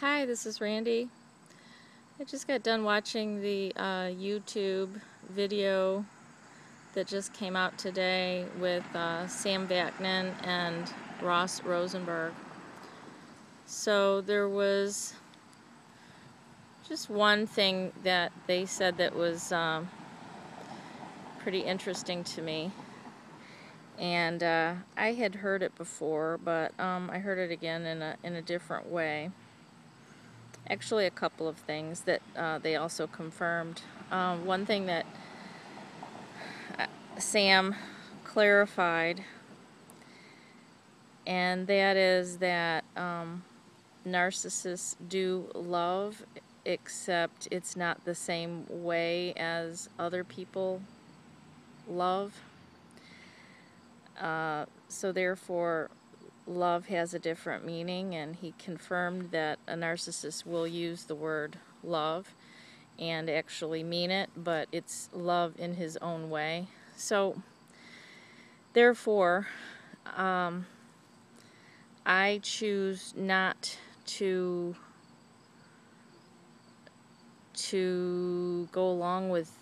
Hi, this is Randy. I just got done watching the YouTube video that just came out today with Sam Vaknin and Ross Rosenberg. So there was just one thing that they said that was pretty interesting to me. And I had heard it before, but I heard it again in a different way. Actually, a couple of things that they also confirmed. One thing that Sam clarified, and that is that narcissists do love, except it's not the same way as other people love. So therefore, love has a different meaning, and he confirmed that a narcissist will use the word love and actually mean it, but it's love in his own way. So therefore, I choose not to go along with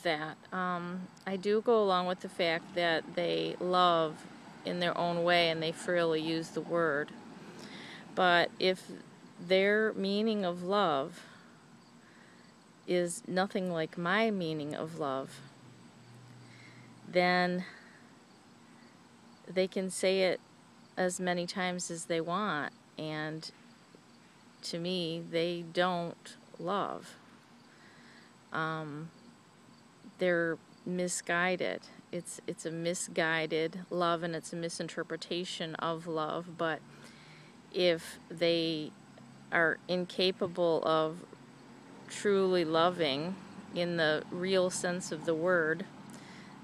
that. I do go along with the fact that they love in their own way and they freely use the word. But if their meaning of love is nothing like my meaning of love, then they can say it as many times as they want, and to me, they don't love. They're misguided. It's a misguided love, and it's a misinterpretation of love. But if they are incapable of truly loving in the real sense of the word,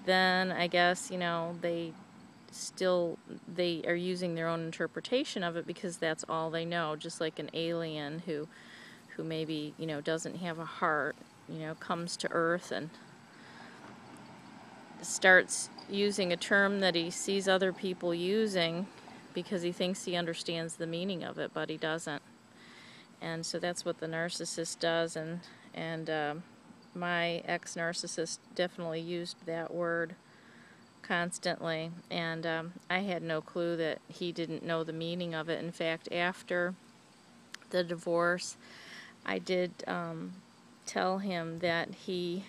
then I guess, they are using their own interpretation of it because that's all they know. Just like an alien who maybe, doesn't have a heart, comes to Earth and starts using a term that he sees other people using because he thinks he understands the meaning of it, but he doesn't. And so that's what the narcissist does, and my ex-narcissist definitely used that word constantly, and I had no clue that he didn't know the meaning of it. In fact, after the divorce, I did tell him that he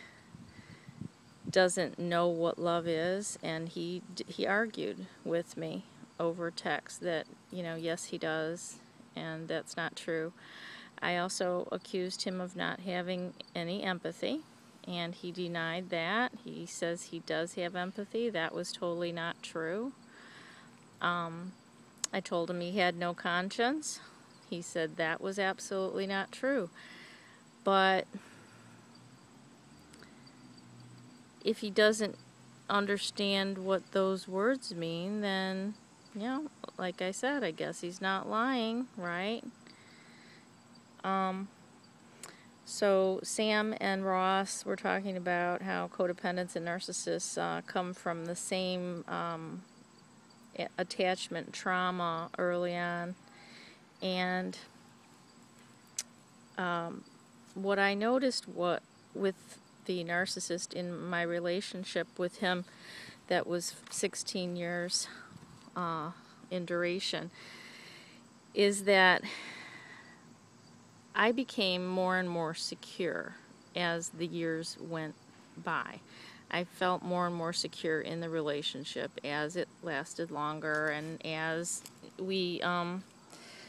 doesn't know what love is, and he argued with me over text that, yes, he does, and that's not true. I also accused him of not having any empathy, and he denied that. He says he does have empathy. That was totally not true. I told him he had no conscience. He said that was absolutely not true. But if he doesn't understand what those words mean, then, like I said, I guess he's not lying, right? So Sam and Ross were talking about how codependents and narcissists come from the same attachment trauma early on. And what I noticed with the narcissist in my relationship with him that was 16 years in duration is that I became more and more secure as the years went by. I felt more and more secure in the relationship as it lasted longer, and as we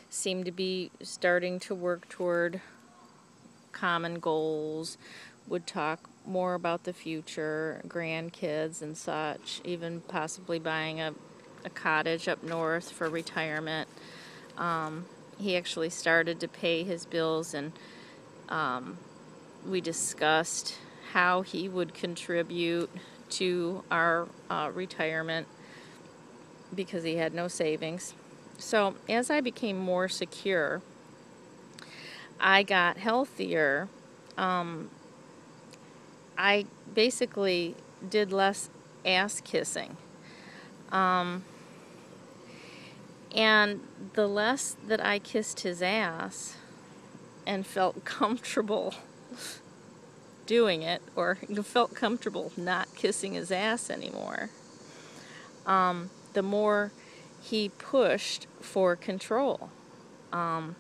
seemed to be starting to work toward common goals, would talk more about the future, grandkids and such, even possibly buying a cottage up north for retirement. He actually started to pay his bills, and we discussed how he would contribute to our retirement because he had no savings. So as I became more secure, I got healthier. I basically did less ass kissing. And the less that I kissed his ass, and felt comfortable doing it, or felt comfortable not kissing his ass anymore, the more he pushed for control. And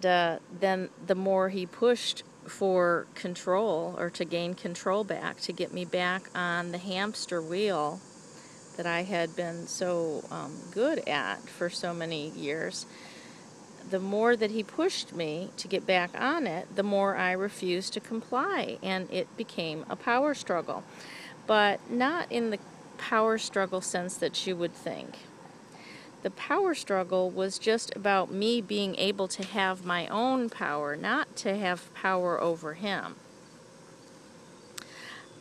then the more he pushed for control, or to gain control back, to get me back on the hamster wheel that I had been so good at for so many years, the more that he pushed me to get back on it, the more I refused to comply, and it became a power struggle. But not in the power struggle sense that you would think. The power struggle was just about me being able to have my own power, not to have power over him.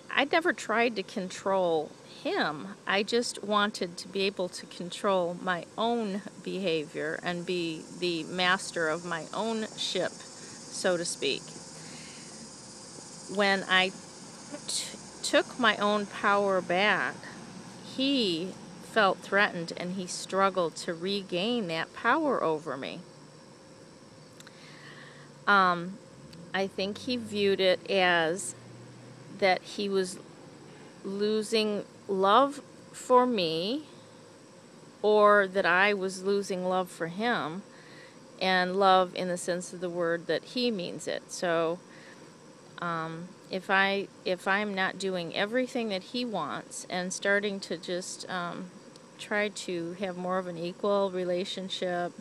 I never tried to control him. I just wanted to be able to control my own behavior and be the master of my own ship, so to speak. When I took my own power back, he felt threatened, and he struggled to regain that power over me. I think he viewed it as that he was losing love for me, or that I was losing love for him, and love in the sense of the word that he means it. So if I'm not doing everything that he wants and starting to just try to have more of an equal relationship,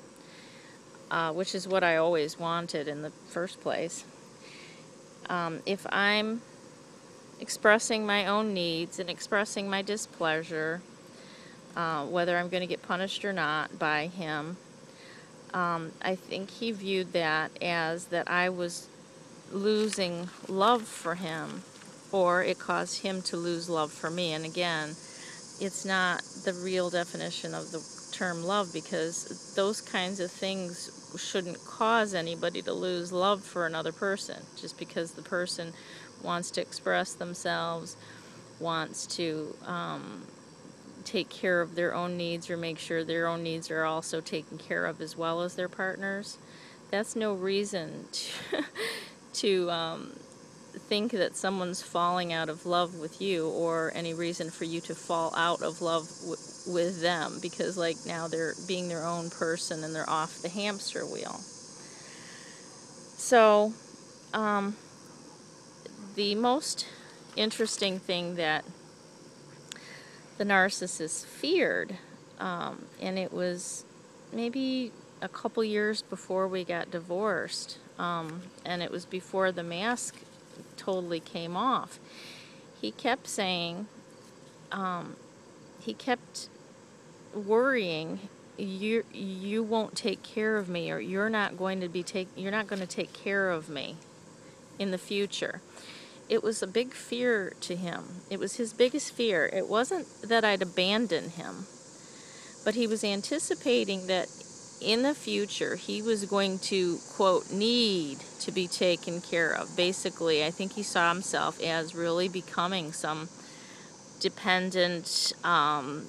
which is what I always wanted in the first place, if I'm expressing my own needs and expressing my displeasure, whether I'm going to get punished or not by him, I think he viewed that as that I was losing love for him, or it caused him to lose love for me. And again, it's not the real definition of the term love, because those kinds of things shouldn't cause anybody to lose love for another person. Just because the person wants to express themselves, wants to take care of their own needs, or make sure their own needs are also taken care of as well as their partners, that's no reason to think that someone's falling out of love with you, or any reason for you to fall out of love with them, because like now they're being their own person and they're off the hamster wheel. So the most interesting thing that the narcissist feared, and it was maybe a couple years before we got divorced, and it was before the mask totally came off. He kept saying, he kept worrying, you won't take care of me, or you're not going to take care of me in the future. It was a big fear to him. It was his biggest fear. It wasn't that I'd abandon him, but he was anticipating that in the future he was going to, quote, need to be taken care of. Basically, I think he saw himself as really becoming some dependent, I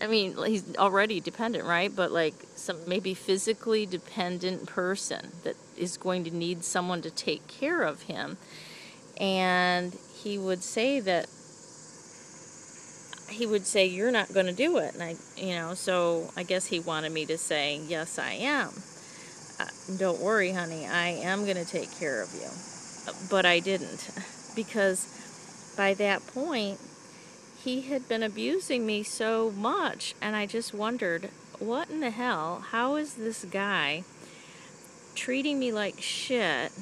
mean, he's already dependent, right? But like some maybe physically dependent person that is going to need someone to take care of him. And he would say, you're not going to do it. And so I guess he wanted me to say, yes, I am. Don't worry, honey, I am going to take care of you. But I didn't, because by that point, he had been abusing me so much, and I just wondered, what in the hell, how is this guy treating me like shit,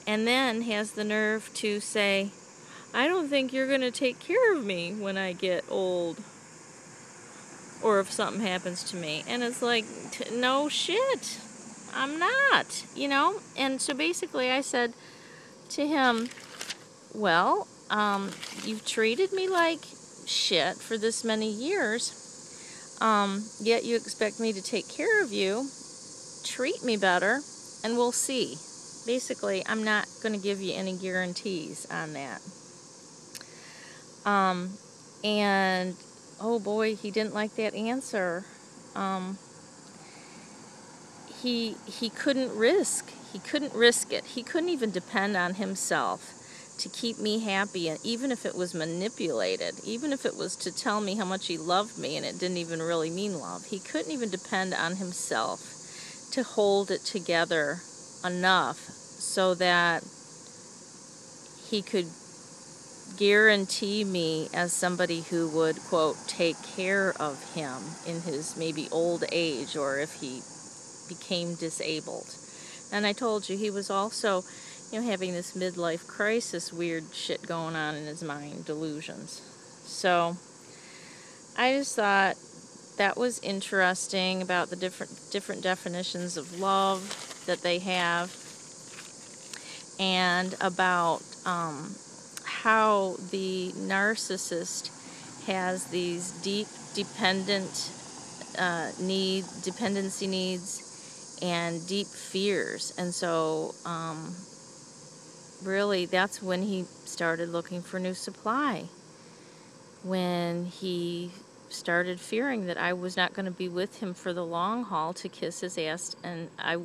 and then has the nerve to say, I don't think you're going to take care of me when I get old, or if something happens to me. And it's like, no shit, I'm not, And so basically I said to him, well, you've treated me like shit for this many years, yet you expect me to take care of you. Treat me better, and we'll see. Basically, I'm not going to give you any guarantees on that. And, oh boy, he didn't like that answer. he couldn't risk it. He couldn't even depend on himself to keep me happy, and even if it was manipulated, even if it was to tell me how much he loved me and it didn't even really mean love, he couldn't even depend on himself to hold it together enough so that he could guarantee me as somebody who would, quote, take care of him in his maybe old age or if he became disabled. And I told you he was also, having this midlife crisis weird shit going on in his mind, delusions. So I just thought that was interesting about the different definitions of love that they have, and about how the narcissist has these deep dependency needs and deep fears. And so really that's when he started looking for new supply, when he started fearing that I was not going to be with him for the long haul to kiss his ass, and I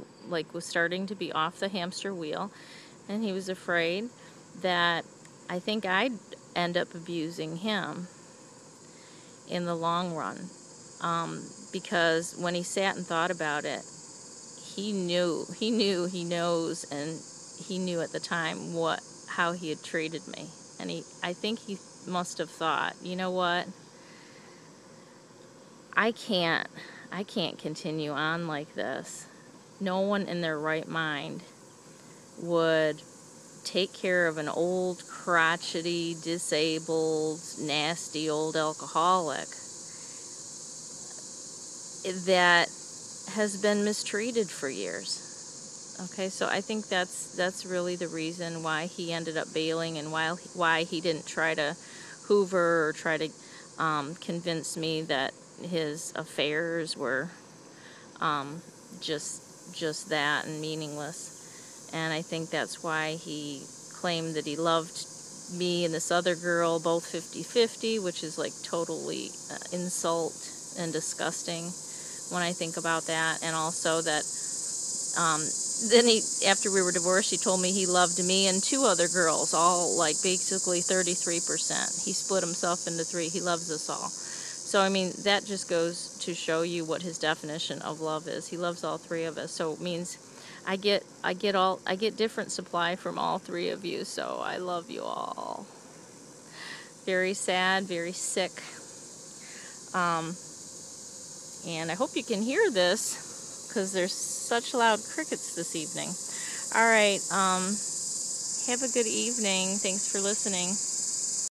was starting to be off the hamster wheel, and he was afraid that I think I'd end up abusing him in the long run, because when he sat and thought about it, he knows, and he knew at the time how he had treated me, and I think he must have thought, you know what, I can't continue on like this. No one in their right mind would take care of an old, crotchety, disabled, nasty old alcoholic that has been mistreated for years. Okay, so I think that's really the reason why he ended up bailing, and why he didn't try to hoover or try to convince me that his affairs were just that and meaningless. And I think that's why he claimed that he loved me and this other girl both 50-50, which is like totally insult and disgusting when I think about that. And also that then after we were divorced, he told me he loved me and two other girls, all like basically 33%. He split himself into three. He loves us all. So I mean, that just goes to show you what his definition of love is. He loves all three of us. So it means I get different supply from all three of you. So I love you all. Very sad, very sick. And I hope you can hear this, because there's such loud crickets this evening. All right, have a good evening. Thanks for listening.